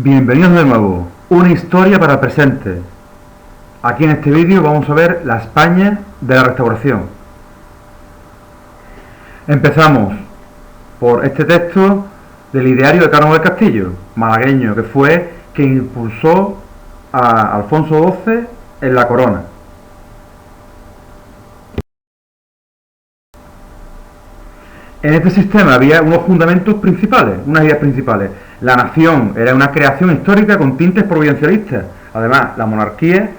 Bienvenidos de nuevo, una historia para el presente. Aquí en este vídeo vamos a ver la España de la Restauración. Empezamos por este texto del ideario de Cánovas del Castillo, malagueño, que fue quien impulsó a Alfonso XII en la corona. En este sistema había unos fundamentos principales, unas ideas principales. La nación era una creación histórica con tintes providencialistas. Además, la monarquía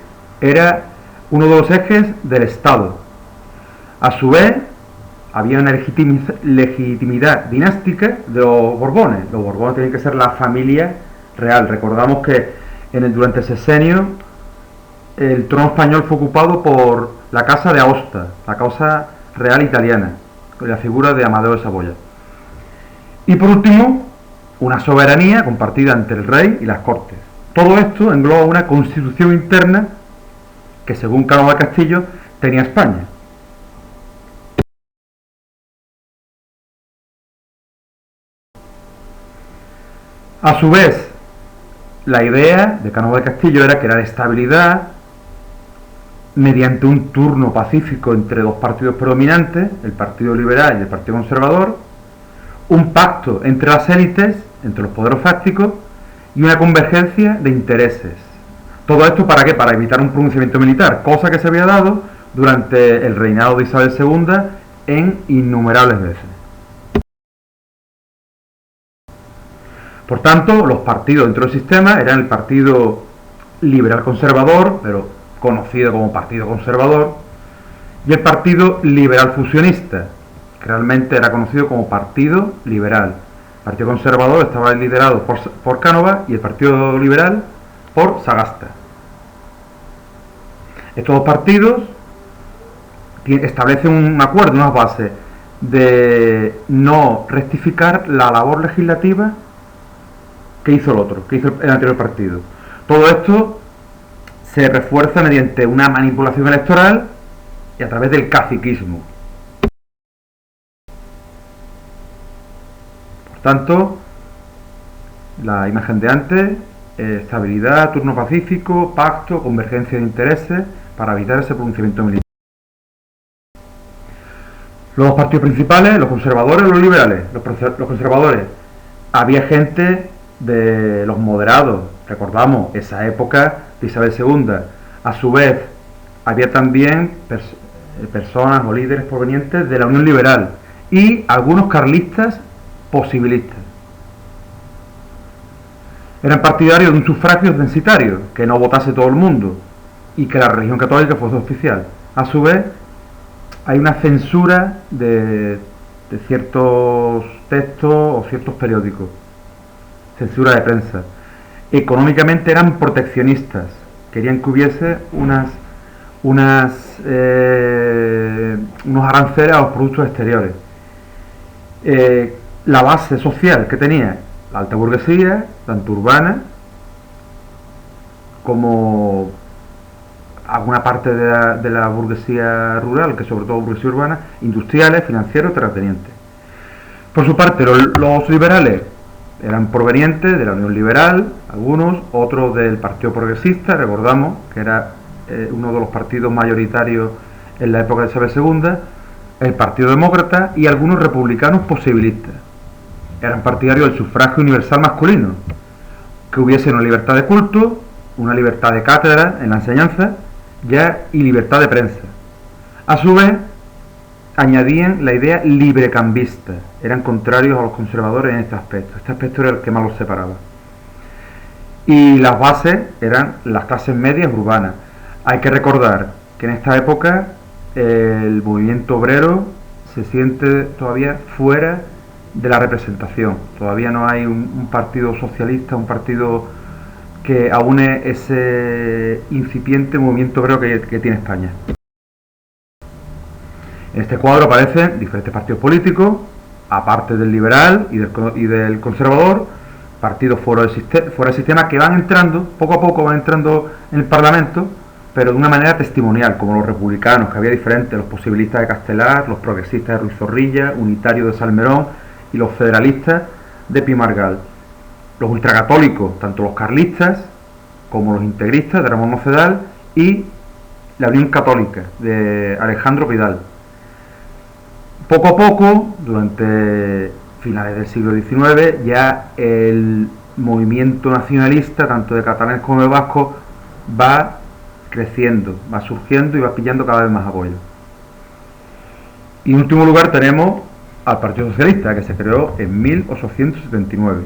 era uno de los ejes del Estado. A su vez, había una legitimidad dinástica de los Borbones. Los Borbones tienen que ser la familia real. Recordamos que durante el sexenio el trono español fue ocupado por la Casa de Aosta, la Casa Real Italiana, con la figura de Amadeo de Saboya. Y por último, una soberanía compartida entre el rey y las cortes. Todo esto engloba una constitución interna que, según Cánovas del Castillo, tenía España. A su vez, la idea de Cánovas del Castillo era crear estabilidad mediante un turno pacífico entre dos partidos predominantes, el Partido Liberal y el Partido Conservador, un pacto entre las élites, entre los poderes fácticos, y una convergencia de intereses. ¿Todo esto para qué? Para evitar un pronunciamiento militar, cosa que se había dado durante el reinado de Isabel II en innumerables veces. Por tanto, los partidos dentro del sistema eran el Partido Liberal Conservador, pero conocido como Partido Conservador, y el Partido Liberal Fusionista, que realmente era conocido como Partido Liberal. El Partido Conservador estaba liderado por Cánovas y el Partido Liberal por Sagasta. Estos dos partidos establecen un acuerdo, unas bases de no rectificar la labor legislativa que hizo el otro, que hizo el anterior partido. Todo esto se refuerza mediante una manipulación electoral y a través del caciquismo. Por tanto, la imagen de antes, estabilidad, turno pacífico, pacto, convergencia de intereses para evitar ese pronunciamiento militar. Los dos partidos principales, los conservadores y los liberales. Los conservadores, había gente de los moderados, recordamos esa época de Isabel II. A su vez, había también personas o líderes provenientes de la Unión Liberal y algunos carlistas posibilistas. Eran partidarios de un sufragio censitario, que no votase todo el mundo y que la religión católica fuese oficial. A su vez, hay una censura de ciertos textos o ciertos periódicos, censura de prensa. Económicamente eran proteccionistas, querían que hubiese unos aranceles a los productos exteriores. La base social que tenía la alta burguesía, tanto urbana como alguna parte de la burguesía rural, que sobre todo burguesía urbana, industriales, financieros, terratenientes. Por su parte, los liberales eran provenientes de la Unión Liberal, algunos, otros del Partido Progresista, recordamos que era uno de los partidos mayoritarios en la época de Isabel II, el Partido Demócrata y algunos republicanos posibilistas. Eran partidarios del sufragio universal masculino, que hubiese una libertad de culto, una libertad de cátedra en la enseñanza y libertad de prensa. A su vez, añadían la idea librecambista, eran contrarios a los conservadores en este aspecto era el que más los separaba. Y las bases eran las clases medias urbanas. Hay que recordar que en esta época el movimiento obrero se siente todavía fuera de la representación, todavía no hay un partido socialista, un partido que aúne ese incipiente movimiento obrero que tiene España. En este cuadro aparecen diferentes partidos políticos, aparte del liberal y del conservador, partidos fuera del sistema que van entrando, poco a poco van entrando en el Parlamento, pero de una manera testimonial, como los republicanos, que había diferentes, los posibilistas de Castelar, los progresistas de Ruiz Zorrilla, unitarios de Salmerón y los federalistas de Pi Margall. los ultracatólicos, tanto los carlistas como los integristas de Ramón Nocedal y la Unión Católica de Alejandro Pidal. Poco a poco, durante finales del siglo XIX, ya el movimiento nacionalista, tanto de catalanes como de vascos, va creciendo, va surgiendo y va pillando cada vez más apoyo. Y en último lugar tenemos al Partido Socialista, que se creó en 1879,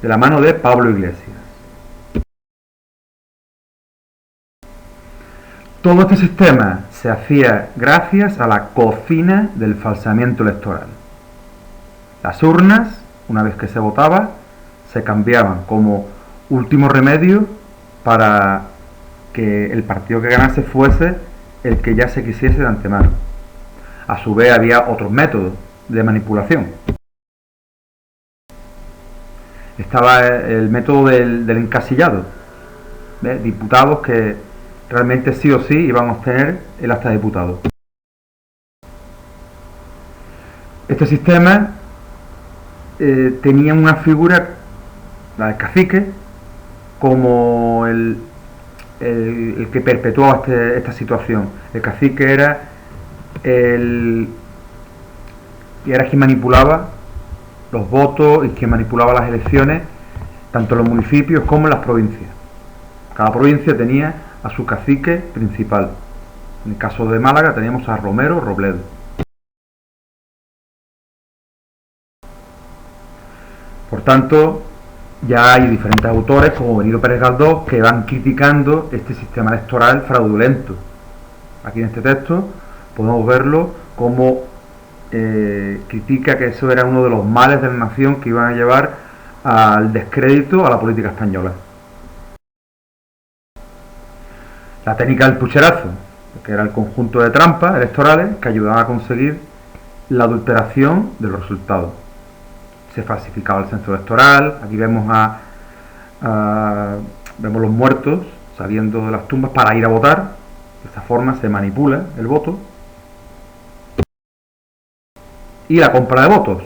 de la mano de Pablo Iglesias. Todo este sistema se hacía gracias a la cocina del falseamiento electoral. Las urnas, una vez que se votaba, se cambiaban como último remedio para que el partido que ganase fuese el que ya se quisiese de antemano. A su vez había otros métodos de manipulación. Estaba el método del encasillado, ¿ves? Diputados que realmente sí o sí iban a obtener el acta de diputado. Este sistema tenía una figura, la del cacique, como el que perpetuaba esta situación. El cacique era quien manipulaba los votos y quien manipulaba las elecciones, tanto en los municipios como en las provincias. Cada provincia tenía a su cacique principal. En el caso de Málaga teníamos a Romero Robledo. Por tanto, ya hay diferentes autores, como Benito Pérez Galdós, que van criticando este sistema electoral fraudulento. Aquí en este texto podemos verlo como critica que eso era uno de los males de la nación que iban a llevar al descrédito a la política española. La técnica del pucherazo, que era el conjunto de trampas electorales que ayudaban a conseguir la adulteración de los resultados. Se falsificaba el censo electoral. Aquí vemos vemos los muertos saliendo de las tumbas para ir a votar. De esta forma se manipula el voto. Y la compra de votos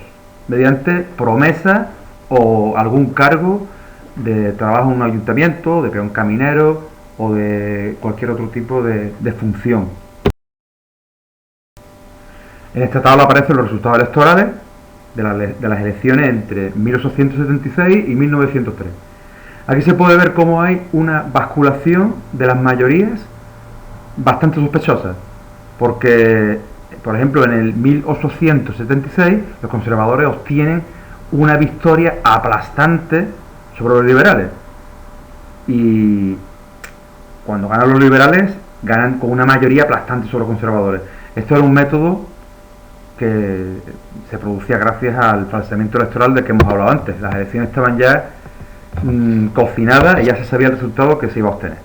mediante promesa o algún cargo de trabajo en un ayuntamiento, de peón caminero o de cualquier otro tipo de función. En esta tabla aparecen los resultados electorales de las elecciones entre 1876 y 1903. Aquí se puede ver cómo hay una basculación de las mayorías bastante sospechosas, porque, por ejemplo, en el 1876 los conservadores obtienen una victoria aplastante sobre los liberales, y cuando ganan los liberales ganan con una mayoría aplastante sobre los conservadores. Esto era un método que se producía gracias al falseamiento electoral del que hemos hablado antes. Las elecciones estaban ya cocinadas y ya se sabía el resultado que se iba a obtener.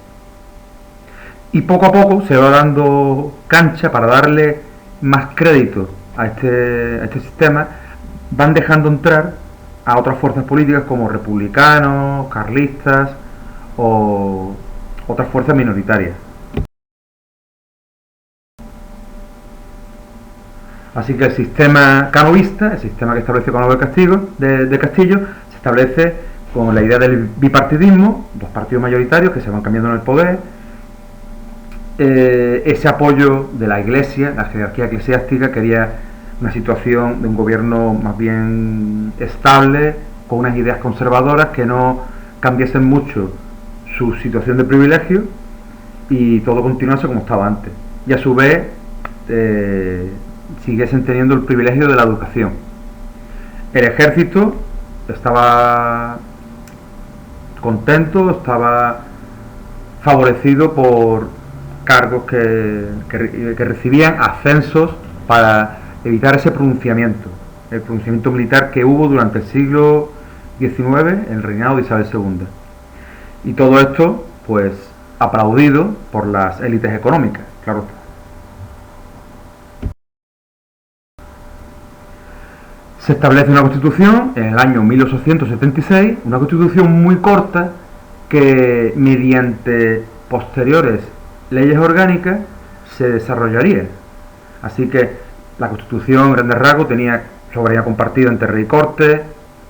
Y poco a poco se va dando cancha para darle más crédito a este sistema. Van dejando entrar a otras fuerzas políticas como republicanos, carlistas o otras fuerzas minoritarias. Así que el sistema canovista, el sistema que establece Cano de Castillo, se establece con la idea del bipartidismo, dos partidos mayoritarios que se van cambiando en el poder, ese apoyo de la Iglesia, la jerarquía eclesiástica quería una situación de un gobierno más bien estable, con unas ideas conservadoras que no cambiasen mucho su situación de privilegio y todo continuase como estaba antes. Y a su vez siguiesen teniendo el privilegio de la educación. El ejército estaba contento, estaba favorecido por cargos que recibían ascensos para evitar ese pronunciamiento, el pronunciamiento militar que hubo durante el siglo XIX en el reinado de Isabel II. Y todo esto, pues, aplaudido por las élites económicas, claro está. Se establece una constitución en el año 1876, una constitución muy corta que mediante posteriores leyes orgánicas se desarrollaría. Así que la constitución, en grandes rasgos, tenía soberanía compartida entre rey y corte,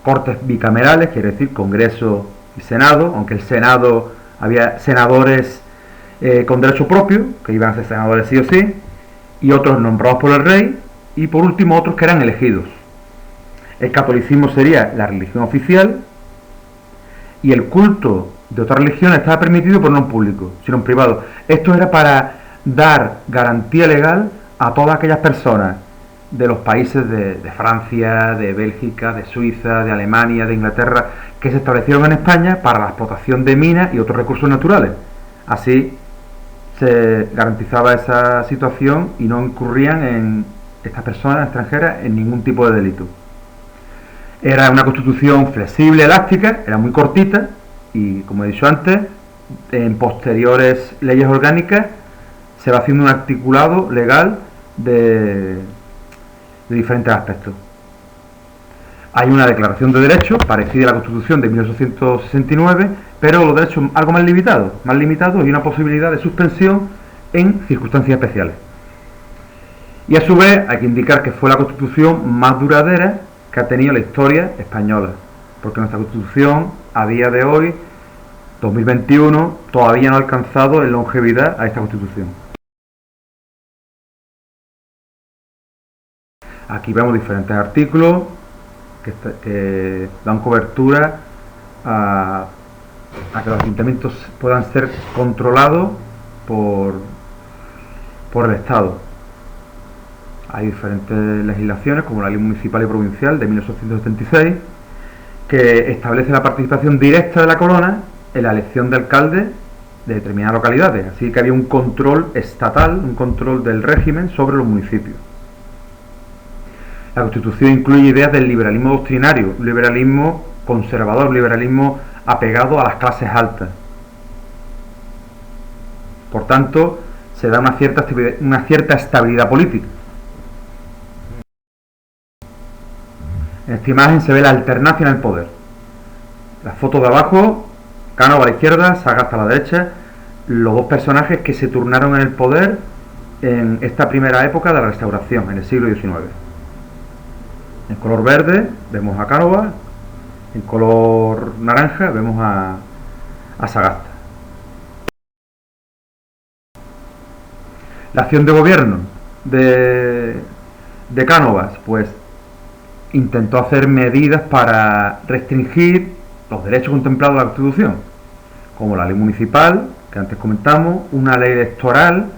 Cortes bicamerales, quiere decir Congreso y Senado, aunque el Senado había senadores con derecho propio, que iban a ser senadores sí o sí, y otros nombrados por el rey, y por último otros que eran elegidos. El catolicismo sería la religión oficial, y el culto de otras religiones estaba permitido, pero no en público, sino en privado. Esto era para dar garantía legal a todas aquellas personas de los países de Francia, de Bélgica, de Suiza, de Alemania, de Inglaterra, que se establecieron en España para la explotación de minas y otros recursos naturales. Así se garantizaba esa situación y no incurrían en estas personas extranjeras en ningún tipo de delito. Era una constitución flexible, elástica, era muy cortita y, como he dicho antes, en posteriores leyes orgánicas se va haciendo un articulado legal de diferentes aspectos. Hay una declaración de derechos parecida a la Constitución de 1869, pero los derechos algo más limitados y una posibilidad de suspensión en circunstancias especiales. Y a su vez hay que indicar que fue la Constitución más duradera que ha tenido la historia española, porque nuestra Constitución a día de hoy, 2021, todavía no ha alcanzado en longevidad a esta Constitución. Aquí vemos diferentes artículos que dan cobertura a que los ayuntamientos puedan ser controlados por el Estado. Hay diferentes legislaciones, como la Ley Municipal y Provincial de 1876, que establece la participación directa de la corona en la elección de alcalde de determinadas localidades. Así que había un control estatal, un control del régimen sobre los municipios. La Constitución incluye ideas del liberalismo doctrinario, un liberalismo conservador, un liberalismo apegado a las clases altas. Por tanto, se da una cierta estabilidad política. En esta imagen se ve la alternancia en el poder. La foto de abajo, Cánovas a la izquierda, Sagasta a la derecha, los dos personajes que se turnaron en el poder en esta primera época de la Restauración, en el siglo XIX. En color verde vemos a Cánovas, en color naranja vemos a Sagasta. La acción de gobierno de Cánovas, pues intentó hacer medidas para restringir los derechos contemplados en la Constitución, como la ley municipal, que antes comentamos, una ley electoral,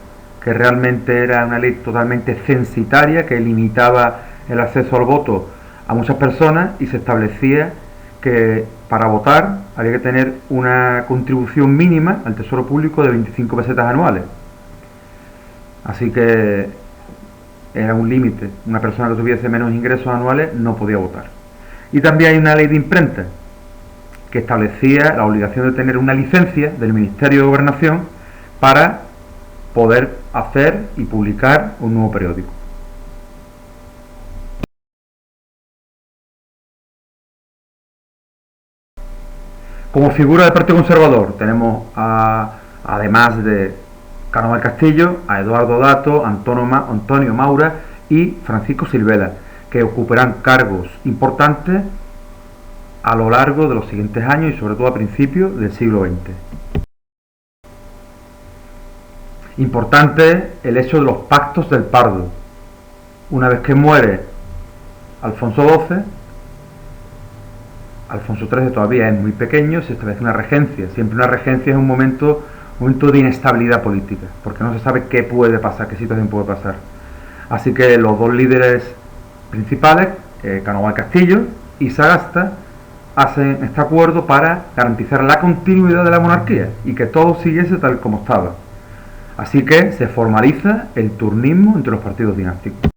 que realmente era una ley totalmente censitaria, que limitaba el acceso al voto a muchas personas y se establecía que para votar había que tener una contribución mínima al tesoro público de 25 pesetas anuales. Así que era un límite. Una persona que tuviese menos ingresos anuales no podía votar. Y también hay una ley de imprenta que establecía la obligación de tener una licencia del Ministerio de Gobernación para poder hacer y publicar un nuevo periódico. Como figura del Partido Conservador tenemos, además de Cánovas del Castillo, a Eduardo Dato, Antonio Maura y Francisco Silvela, que ocuparán cargos importantes a lo largo de los siguientes años y sobre todo a principios del siglo XX. Importante el hecho de los pactos del Pardo. Una vez que muere Alfonso XII, Alfonso XIII todavía es muy pequeño, se establece una regencia. Siempre una regencia es un momento de inestabilidad política, porque no se sabe qué puede pasar, qué situación puede pasar. Así que los dos líderes principales, Cánovas del Castillo y Sagasta, hacen este acuerdo para garantizar la continuidad de la monarquía y que todo siguiese tal como estaba. Así que se formaliza el turnismo entre los partidos dinásticos.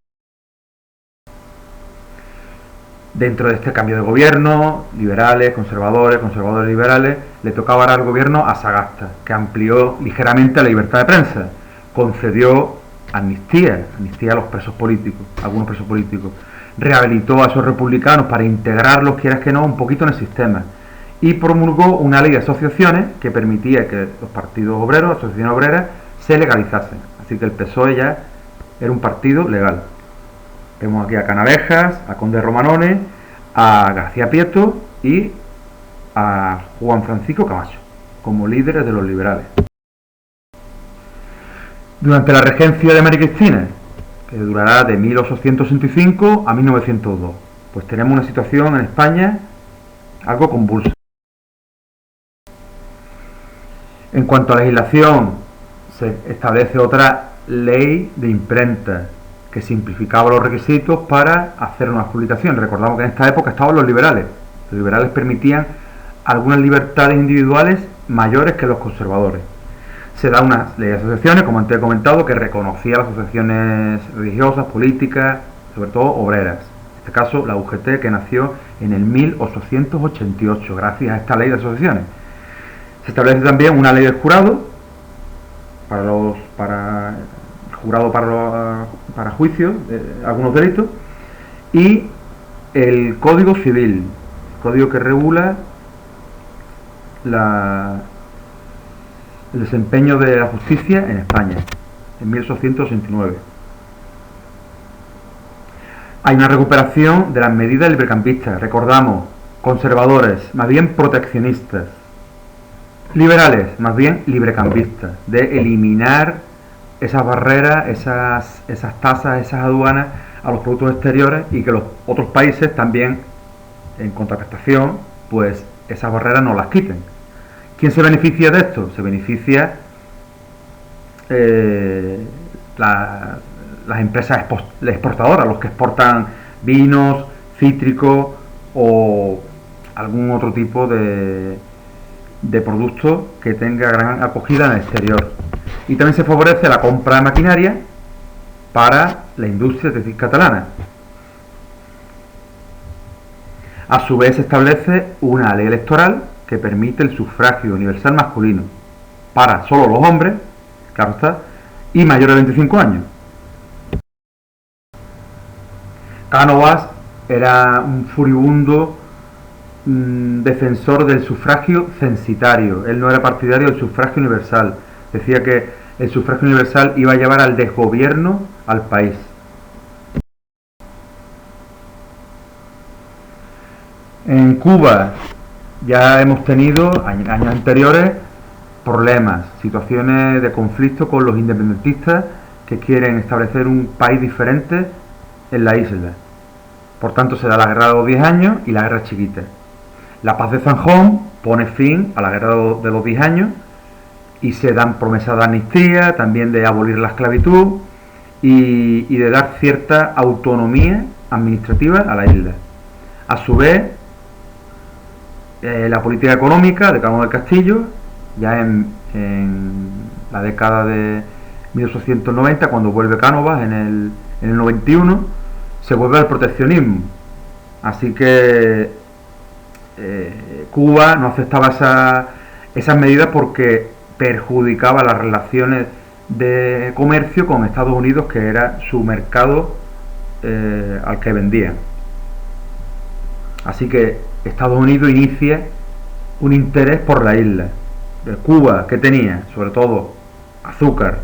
Dentro de este cambio de gobierno, liberales, conservadores liberales, le tocaba ahora al gobierno a Sagasta, que amplió ligeramente la libertad de prensa, concedió amnistía a los presos políticos, algunos presos políticos, rehabilitó a esos republicanos para integrarlos, quieras que no, un poquito en el sistema, y promulgó una ley de asociaciones que permitía que los partidos obreros, asociaciones obreras, se legalizasen. Así que el PSOE ya era un partido legal. Vemos aquí a Canavejas, a Conde Romanones, a García Prieto y a Juan Francisco Camacho como líderes de los liberales. Durante la regencia de María Cristina, que durará de 1865 a 1902, pues tenemos una situación en España algo convulsa. En cuanto a legislación, se establece otra ley de imprenta que simplificaba los requisitos para hacer una publicación. Recordamos que en esta época estaban los liberales. Los liberales permitían algunas libertades individuales mayores que los conservadores. Se da una ley de asociaciones, como antes he comentado, que reconocía las asociaciones religiosas, políticas, sobre todo obreras. En este caso, la UGT, que nació en el 1888, gracias a esta ley de asociaciones. Se establece también una ley del jurado, para juicios de algunos delitos, y el Código Civil, código que regula el desempeño de la justicia en España, en 1869. Hay una recuperación de las medidas librecampistas, recordamos, conservadores, más bien proteccionistas, liberales, más bien librecampistas, de eliminar esas barreras, esas tasas, esas aduanas a los productos exteriores, y que los otros países también, en contraprestación, pues esas barreras no las quiten. ¿Quién se beneficia de esto? Se beneficia las empresas exportadoras, los que exportan vinos, cítricos o algún otro tipo de producto que tenga gran acogida en el exterior. Y también se favorece la compra de maquinaria para la industria textil catalana. A su vez se establece una ley electoral que permite el sufragio universal masculino para solo los hombres, claro está, y mayores de 25 años. Cánovas era un furibundo defensor del sufragio censitario. Él no era partidario del sufragio universal. Decía que el sufragio universal iba a llevar al desgobierno al país. En Cuba ya hemos tenido, años anteriores, problemas, situaciones de conflicto con los independentistas que quieren establecer un país diferente en la isla. Por tanto, se da la guerra de los 10 años y la guerra chiquita. La paz de Zanjón pone fin a la guerra de los 10 años y se dan promesas de amnistía, también de abolir la esclavitud y de dar cierta autonomía administrativa a la isla. A su vez, la política económica de Cánovas del Castillo, ya en la década de 1890, cuando vuelve Cánovas en el 91, se vuelve al proteccionismo. Así que Cuba no aceptaba esas medidas porque perjudicaba las relaciones de comercio con Estados Unidos, que era su mercado al que vendían. Así que Estados Unidos inicia un interés por la isla. Cuba, ¿qué tenía? Sobre todo azúcar.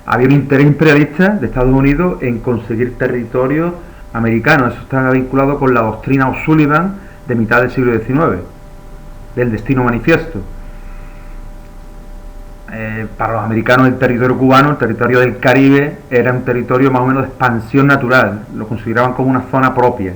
Había un interés imperialista de Estados Unidos en conseguir territorios americanos. Eso está vinculado con la doctrina O'Sullivan de mitad del siglo XIX, del destino manifiesto. Para los americanos, el territorio cubano, el territorio del Caribe, era un territorio más o menos de expansión natural. Lo consideraban como una zona propia.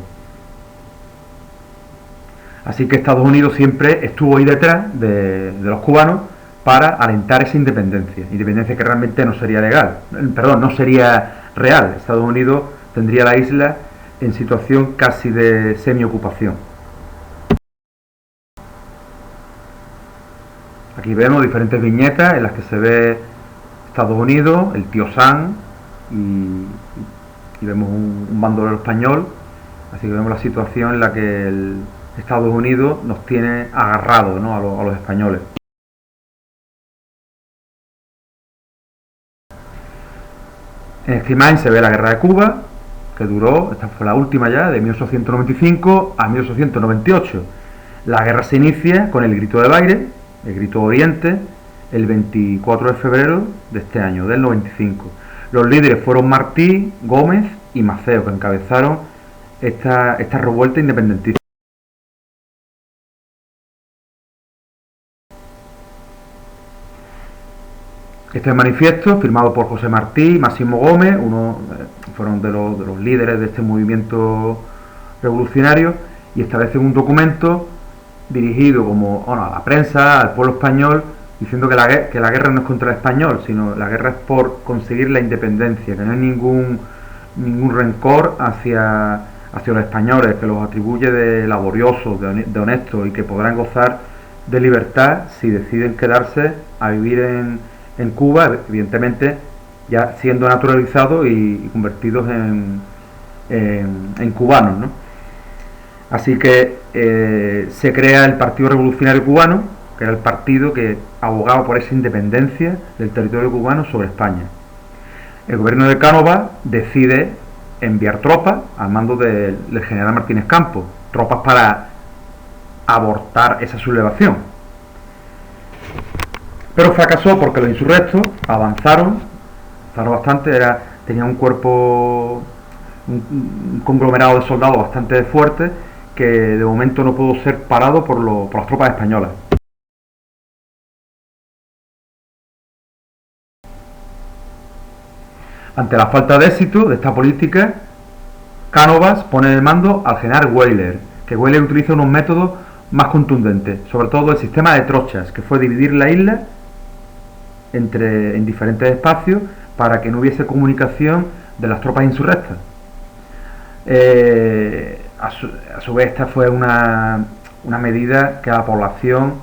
Así que Estados Unidos siempre estuvo ahí detrás de los cubanos para alentar esa independencia que realmente no sería no sería real. Estados Unidos tendría la isla en situación casi de semiocupación. Aquí vemos diferentes viñetas en las que se ve Estados Unidos, el tío Sam, y vemos un bandolero español. Así que vemos la situación en la que Estados Unidos nos tiene agarrados, ¿no?, a los españoles. En esta imagen se ve la guerra de Cuba, que duró, esta fue la última ya, de 1895 a 1898. La guerra se inicia con el grito de Baire, el grito Oriente, el 24 de febrero de este año, del 95. Los líderes fueron Martí, Gómez y Maceo, que encabezaron esta revuelta independentista. Este manifiesto, firmado por José Martí y Máximo Gómez, fueron de los líderes de este movimiento revolucionario, y establecen un documento dirigido a la prensa, al pueblo español, diciendo que la guerra no es contra el español, sino la guerra es por conseguir la independencia, que no hay ningún rencor hacia los españoles, que los atribuye de laboriosos, de honestos, y que podrán gozar de libertad si deciden quedarse a vivir en Cuba, evidentemente ya siendo naturalizados y convertidos en cubanos, ¿no? Así que se crea el Partido Revolucionario Cubano, que era el partido que abogaba por esa independencia del territorio cubano sobre España. El gobierno de Cánovas decide enviar tropas al mando del general Martínez Campos, tropas para abortar esa sublevación. Pero fracasó porque los insurrectos avanzaron bastante, tenía un cuerpo, un conglomerado de soldados bastante fuerte, que de momento no pudo ser parado por las tropas españolas. Ante la falta de éxito de esta política, Cánovas pone en el mando al general Weyler, que Weyler utiliza unos métodos más contundentes, sobre todo el sistema de trochas, que fue dividir la isla en diferentes espacios para que no hubiese comunicación de las tropas insurrectas. A su vez, esta fue una medida que a la población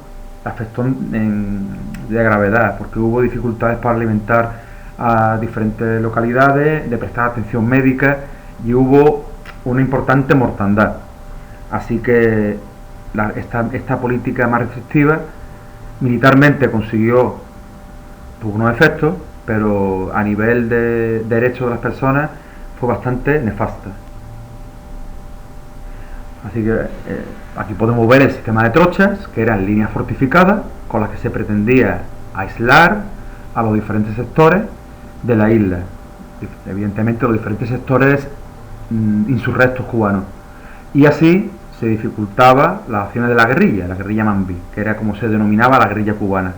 afectó de gravedad, porque hubo dificultades para alimentar a diferentes localidades, de prestar atención médica, y hubo una importante mortandad. Así que esta política más restrictiva militarmente tuvo unos efectos, pero a nivel de derechos de las personas fue bastante nefasta. Así que aquí podemos ver el sistema de trochas, que eran líneas fortificadas con las que se pretendía aislar a los diferentes sectores de la isla, evidentemente los diferentes sectores insurrectos cubanos, y así se dificultaba las acciones de la guerrilla Mambí, que era como se denominaba la guerrilla cubana.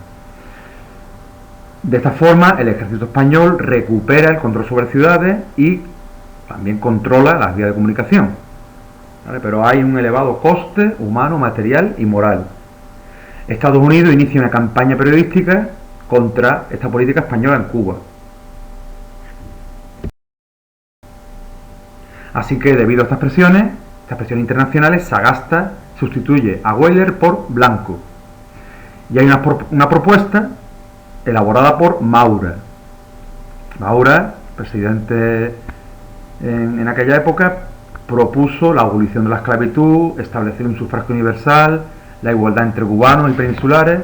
De esta forma, el ejército español recupera el control sobre ciudades y también controla las vías de comunicación, ¿vale? Pero hay un elevado coste humano, material y moral. Estados Unidos inicia una campaña periodística contra esta política española en Cuba. Así que, debido a estas presiones internacionales, Sagasta sustituye a Weyler por Blanco. Y hay una propuesta elaborada por Maura. Maura, presidente en aquella época, propuso la abolición de la esclavitud, establecer un sufragio universal, la igualdad entre cubanos y peninsulares,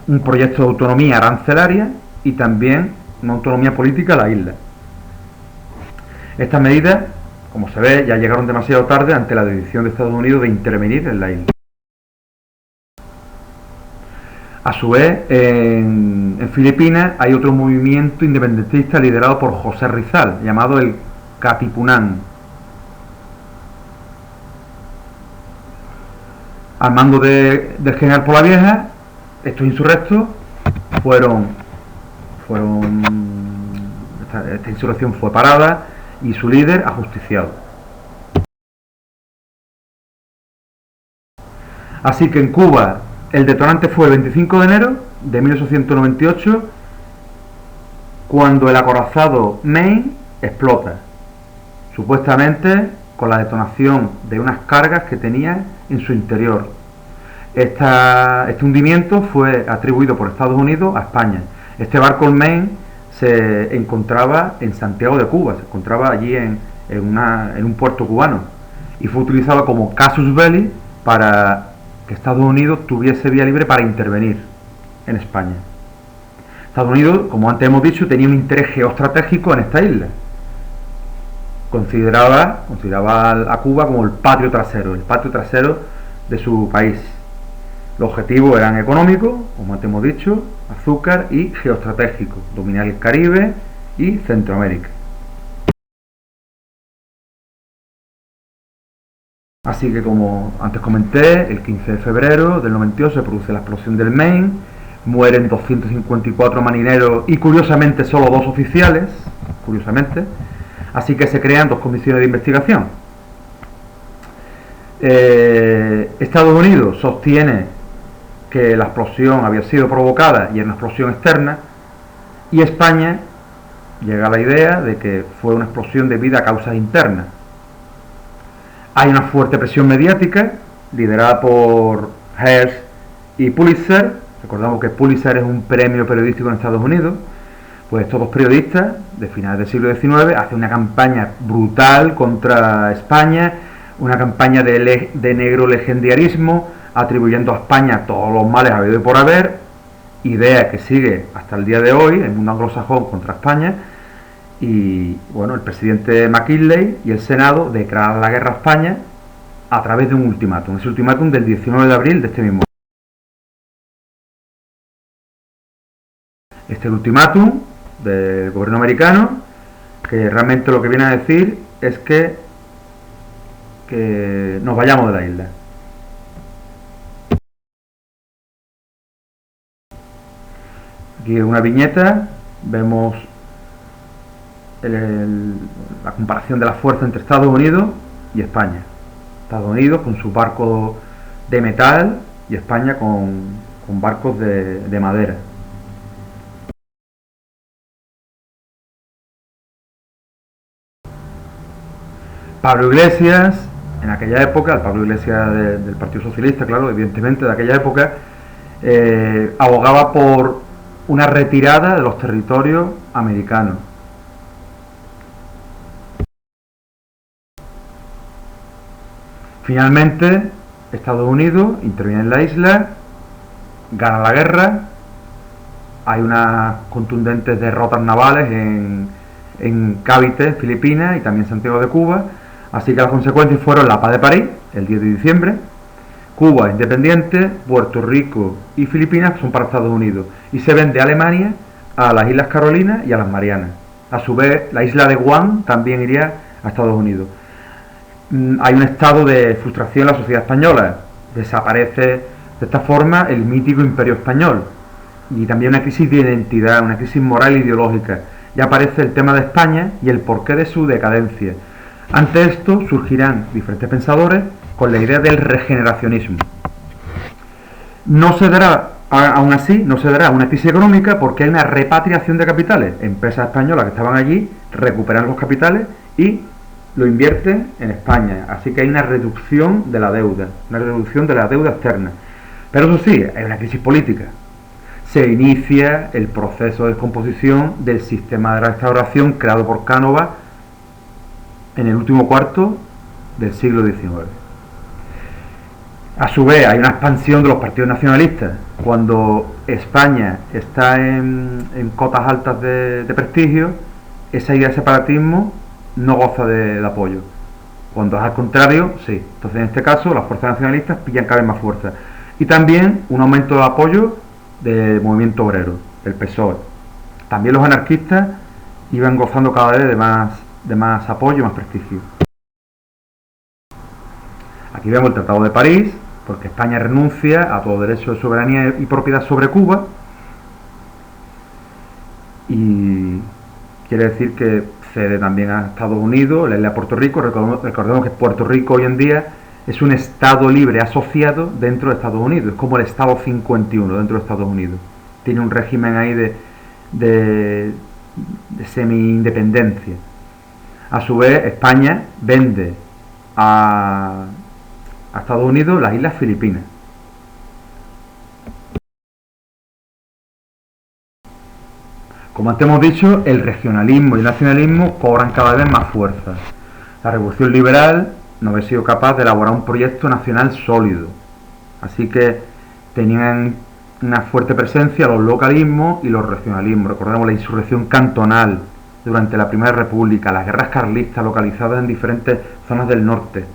un proyecto de autonomía arancelaria y también una autonomía política a la isla. Estas medidas, como se ve, ya llegaron demasiado tarde ante la decisión de Estados Unidos de intervenir en la isla. A su vez, en Filipinas hay otro movimiento independentista liderado por José Rizal, llamado el Katipunan. Al mando del general Polavieja, estos insurrectos esta insurrección fue parada y su líder ajusticiado. Así que en Cuba el detonante fue el 25 de enero de 1898, cuando el acorazado Maine explota, supuestamente con la detonación de unas cargas que tenía en su interior. Este hundimiento fue atribuido por Estados Unidos a España. Este barco, el Maine, se encontraba en Santiago de Cuba, se encontraba allí en un puerto cubano, y fue utilizado como casus belli para que Estados Unidos tuviese vía libre para intervenir en España. Estados Unidos, como antes hemos dicho, tenía un interés geoestratégico en esta isla. Consideraba a Cuba como el patio trasero de su país. Los objetivos eran económicos, como antes hemos dicho, azúcar, y geoestratégicos, dominar el Caribe y Centroamérica. Así que, como antes comenté, el 15 de febrero del 92 se produce la explosión del Maine, mueren 254 marineros y curiosamente solo 2 oficiales, curiosamente, así que se crean 2 comisiones de investigación. Estados Unidos sostiene que la explosión había sido provocada y era una explosión externa, y España llega a la idea de que fue una explosión debida a causas internas. Hay una fuerte presión mediática liderada por Hearst y Pulitzer. Recordamos que Pulitzer es un premio periodístico en Estados Unidos. Pues estos 2 periodistas de finales del siglo XIX hacen una campaña brutal contra España, una campaña de negro legendarismo, atribuyendo a España todos los males habidos y por haber, idea que sigue hasta el día de hoy, el mundo anglosajón contra España. Y bueno, el presidente McKinley y el Senado declaran la guerra a España a través de un ultimátum. Ese ultimátum del 19 de abril de este mismo año. Este es el ultimátum del gobierno americano, que realmente lo que viene a decir es que nos vayamos de la isla. Aquí en una viñeta vemos la comparación de la fuerza entre Estados Unidos y España. Estados Unidos con sus barcos de metal y España con barcos de madera. Pablo Iglesias, en aquella época, el Pablo Iglesias del Partido Socialista, claro, evidentemente de aquella época, abogaba por una retirada de los territorios americanos. Finalmente, Estados Unidos interviene en la isla, gana la guerra, hay unas contundentes derrotas navales en Cavite, Filipinas, y también Santiago de Cuba, así que las consecuencias fueron la paz de París, el 10 de diciembre, Cuba independiente, Puerto Rico y Filipinas son para Estados Unidos, y se vende a Alemania, a las Islas Carolinas y a las Marianas. A su vez, la isla de Guam también iría a Estados Unidos. Hay un estado de frustración en la sociedad española, desaparece de esta forma el mítico imperio español, y también una crisis de identidad, una crisis moral e ideológica. Ya aparece el tema de España y el porqué de su decadencia. Ante esto surgirán diferentes pensadores con la idea del regeneracionismo. No se dará, aún así, no se dará una crisis económica porque hay una repatriación de capitales. Empresas españolas que estaban allí recuperan los capitales y lo invierten en España. Así que hay una reducción de la deuda externa. Pero eso sí, hay una crisis política. Se inicia el proceso de descomposición del sistema de restauración creado por Cánovas en el último cuarto del siglo XIX. A su vez, hay una expansión de los partidos nacionalistas. Cuando España está en cotas altas de prestigio, esa idea de separatismo no goza de apoyo. Cuando es al contrario, sí. Entonces, en este caso, las fuerzas nacionalistas pillan cada vez más fuerza. Y también un aumento de apoyo del movimiento obrero, el PSOE. También los anarquistas iban gozando cada vez de más apoyo, más prestigio. Aquí vemos el Tratado de París, porque España renuncia a todo derecho de soberanía y propiedad sobre Cuba, y quiere decir que cede también a Estados Unidos, la isla de Puerto Rico. Recordemos que Puerto Rico hoy en día es un estado libre asociado dentro de Estados Unidos, es como el estado 51 dentro de Estados Unidos. Tiene un régimen ahí de semi-independencia. A su vez, España vende a Estados Unidos las Islas Filipinas. Como antes hemos dicho, el regionalismo y el nacionalismo cobran cada vez más fuerza. La Revolución Liberal no había sido capaz de elaborar un proyecto nacional sólido, así que tenían una fuerte presencia los localismos y los regionalismos. Recordemos la insurrección cantonal durante la Primera República, las guerras carlistas localizadas en diferentes zonas del norte.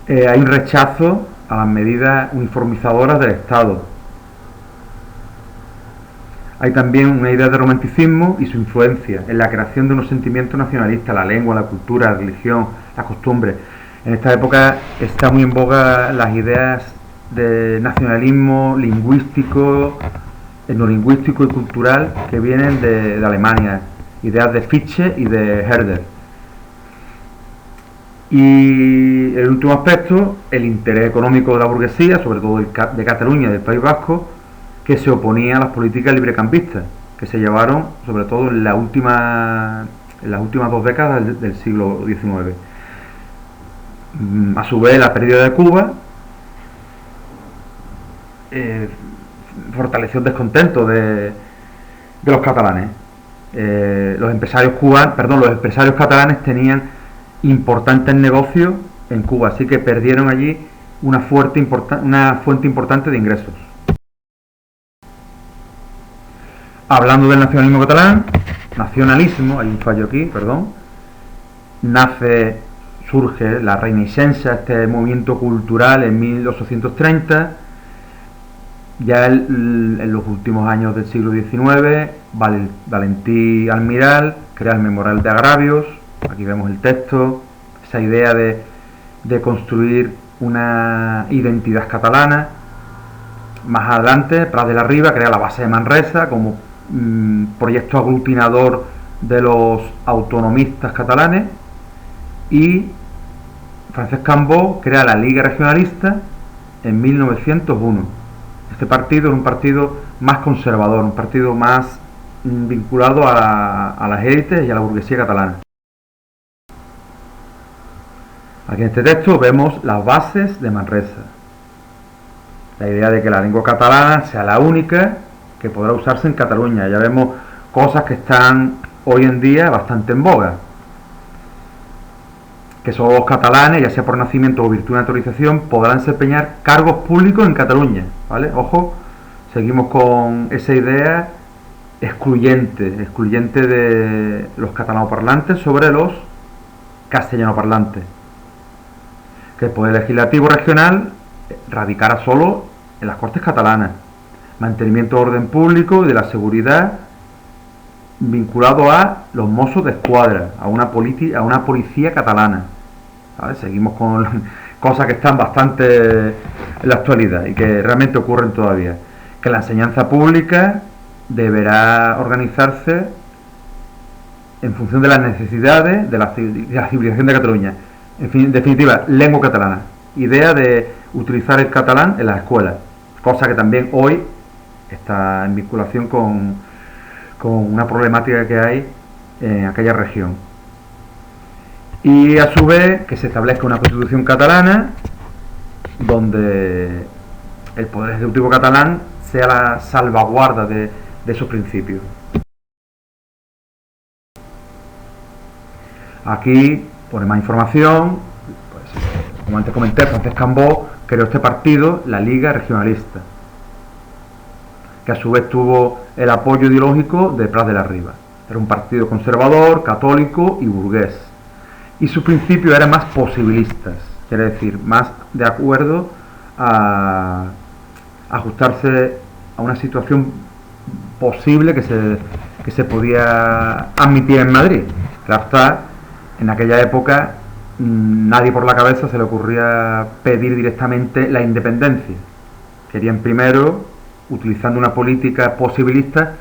Hay un rechazo a las medidas uniformizadoras del Estado. Hay también una idea de romanticismo y su influencia en la creación de unos sentimientos nacionalistas, la lengua, la cultura, la religión, la costumbre. En esta época está muy en boga las ideas de nacionalismo lingüístico, etnolingüístico y cultural que vienen de Alemania, ideas de Fichte y de Herder. Y el último aspecto, el interés económico de la burguesía, sobre todo de Cataluña y del País Vasco, que se oponía a las políticas librecampistas, que se llevaron sobre todo en las últimas 2 décadas del siglo XIX. A su vez, la pérdida de Cuba fortaleció el descontento de los catalanes. Los empresarios catalanes tenían importantes negocios en Cuba, así que perdieron allí una fuente importante de ingresos. Hablando del nacionalismo, hay un fallo aquí, surge la Renaissance, este movimiento cultural en 1830, ya en los últimos años del siglo XIX, Valentí Almiral crea el Memorial de Agravios, aquí vemos el texto, esa idea de construir una identidad catalana. Más adelante, Prat de la Riba crea la base de Manresa como proyecto aglutinador de los autonomistas catalanes, y Francesc Cambó crea la Liga Regionalista en 1901. Este partido era un partido más conservador, un partido más vinculado a las élites y a la burguesía catalana. Aquí en este texto vemos las bases de Manresa. La idea de que la lengua catalana sea la única que podrá usarse en Cataluña. Ya vemos cosas que están hoy en día bastante en boga. Que solo los catalanes, ya sea por nacimiento o virtud de naturalización, podrán desempeñar cargos públicos en Cataluña, ¿vale? Ojo, seguimos con esa idea excluyente de los catalanoparlantes sobre los castellanoparlantes. Que el poder legislativo regional radicara solo en las Cortes catalanas. Mantenimiento de orden público y de la seguridad vinculado a los Mossos de Escuadra, a una policía catalana. ¿Vale? Seguimos con cosas que están bastante en la actualidad y que realmente ocurren todavía. Que la enseñanza pública deberá organizarse en función de las necesidades de la civilización de Cataluña. En definitiva, lengua catalana. Idea de utilizar el catalán en las escuelas, cosa que también hoy está en vinculación con una problemática que hay en aquella región. Y a su vez que se establezca una constitución catalana donde el poder ejecutivo catalán sea la salvaguarda de esos principios. Aquí pone más información. Pues, como antes comenté, Francesc Cambó creó este partido, la Liga Regionalista, que a su vez tuvo el apoyo ideológico de Prat de la Riba. Era un partido conservador, católico y burgués. Y sus principios eran más posibilistas, quiere decir, más de acuerdo a ajustarse a una situación posible que se podía admitir en Madrid. Claro está, en aquella época nadie por la cabeza se le ocurría pedir directamente la independencia. Querían primero, utilizando una política posibilista,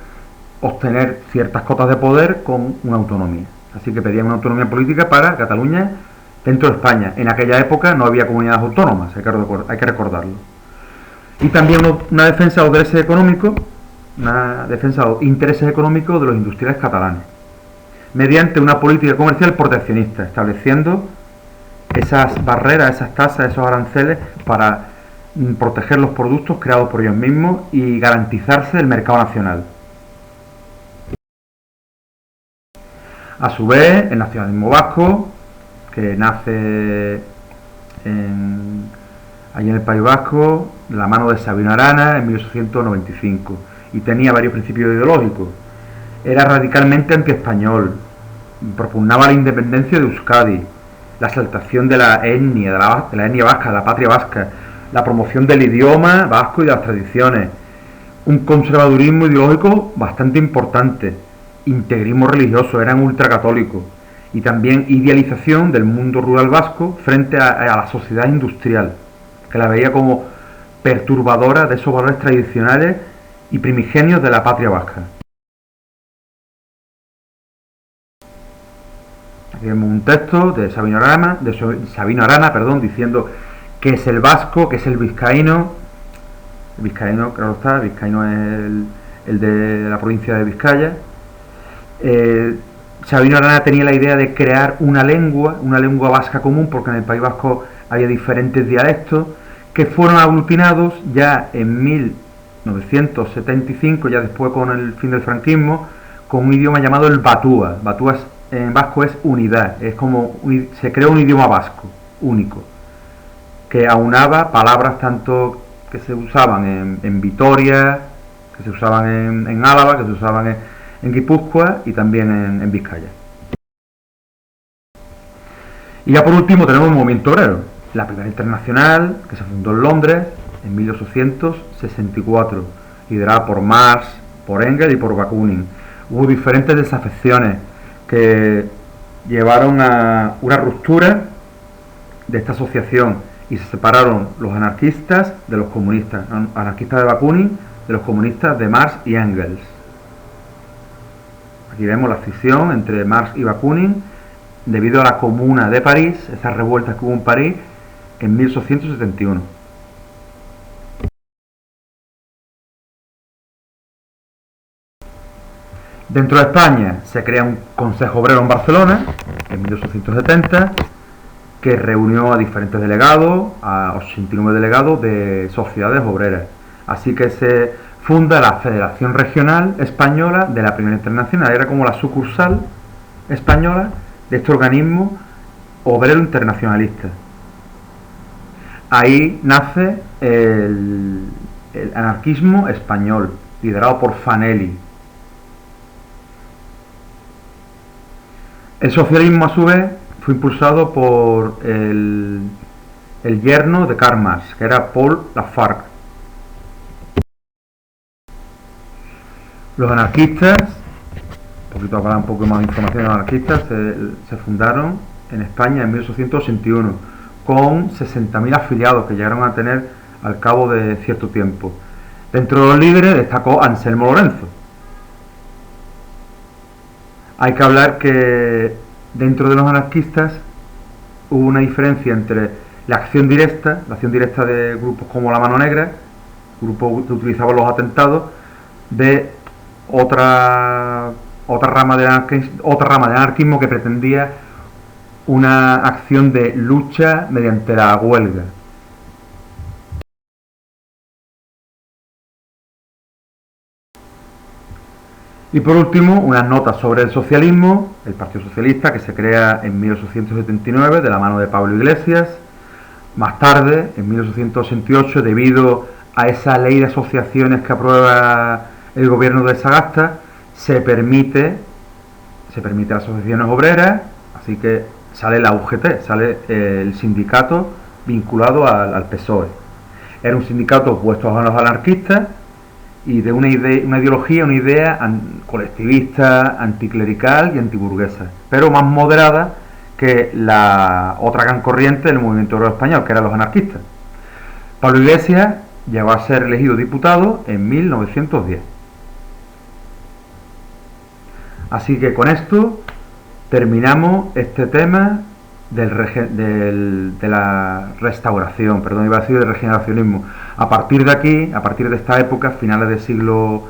obtener ciertas cotas de poder con una autonomía. Así que pedían una autonomía política para Cataluña dentro de España. En aquella época no había comunidades autónomas, hay que recordarlo. Y también una defensa de los intereses económicos, una defensa de los intereses económicos de los industriales catalanes, mediante una política comercial proteccionista, estableciendo esas barreras, esas tasas, esos aranceles para proteger los productos creados por ellos mismos y garantizarse el mercado nacional. A su vez, el nacionalismo vasco, que nace allí en el País Vasco, de la mano de Sabino Arana en 1895, y tenía varios principios ideológicos. Era radicalmente antiespañol, propugnaba la independencia de Euskadi, la exaltación de la etnia, de la etnia vasca, de la patria vasca, la promoción del idioma vasco y de las tradiciones, un conservadurismo ideológico bastante importante, integrismo religioso, eran ultracatólicos, y también idealización del mundo rural vasco frente a la sociedad industrial, que la veía como perturbadora de esos valores tradicionales y primigenios de la patria vasca. Aquí vemos un texto de Sabino Arana, diciendo que es el vasco, que es el vizcaíno. El vizcaíno, claro está, el vizcaíno es el de la provincia de Vizcaya. Sabino Arana tenía la idea de crear una lengua vasca común, porque en el País Vasco había diferentes dialectos que fueron aglutinados ya en 1975, ya después con el fin del franquismo, con un idioma llamado el batúa. Batúa en vasco es unidad, es como se creó un idioma vasco único que aunaba palabras tanto que se usaban en Vitoria, que se usaban en Álava, que se usaban en Guipúzcoa y también en Vizcaya. Y ya por último tenemos el movimiento obrero, la primera internacional, que se fundó en Londres en 1864, liderada por Marx, por Engels y por Bakunin. Hubo diferentes desafecciones que llevaron a una ruptura de esta asociación y se separaron los anarquistas de los comunistas, anarquistas de Bakunin de los comunistas de Marx y Engels. Aquí vemos la escisión entre Marx y Bakunin debido a la Comuna de París, esas revueltas que hubo en París en 1871. Dentro de España se crea un Consejo Obrero en Barcelona en 1870 que reunió a diferentes delegados, a 89 delegados de sociedades obreras. Así que se funda la Federación Regional Española de la Primera Internacional. Era como la sucursal española de este organismo obrero internacionalista. Ahí nace el anarquismo español, liderado por Fanelli. El socialismo, a su vez, fue impulsado por el yerno de Karl Marx, que era Paul Lafargue. Los anarquistas, un poco más de información de los anarquistas, se fundaron en España en 1881, con 60.000 afiliados que llegaron a tener al cabo de cierto tiempo. Dentro de los líderes destacó Anselmo Lorenzo. Hay que hablar que dentro de los anarquistas hubo una diferencia entre la acción directa de grupos como la Mano Negra, grupos que utilizaban los atentados, de otra rama de anarquismo que pretendía una acción de lucha mediante la huelga. Y por último, unas notas sobre el socialismo, el Partido Socialista, que se crea en 1879 de la mano de Pablo Iglesias. Más tarde, en 1888, debido a esa ley de asociaciones que aprueba el gobierno de Sagasta, se permite las asociaciones obreras, así que sale la UGT, sale el sindicato vinculado al PSOE. Era un sindicato opuesto a los anarquistas y de una ideología, una idea colectivista, anticlerical y antiburguesa, pero más moderada que la otra gran corriente del movimiento obrero español, que eran los anarquistas. Pablo Iglesias llegó a ser elegido diputado en 1910. Así que con esto terminamos este tema de la restauración, iba a decir del regeneracionismo. A partir de aquí, a partir de esta época, finales del siglo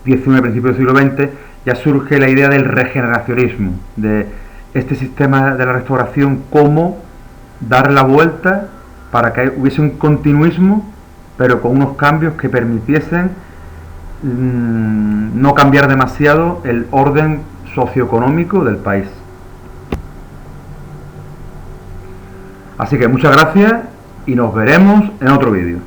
XIX, principios del siglo XX, ya surge la idea del regeneracionismo, de este sistema de la restauración, cómo dar la vuelta para que hubiese un continuismo, pero con unos cambios que permitiesen no cambiar demasiado el orden socioeconómico del país. Así que muchas gracias y nos veremos en otro vídeo.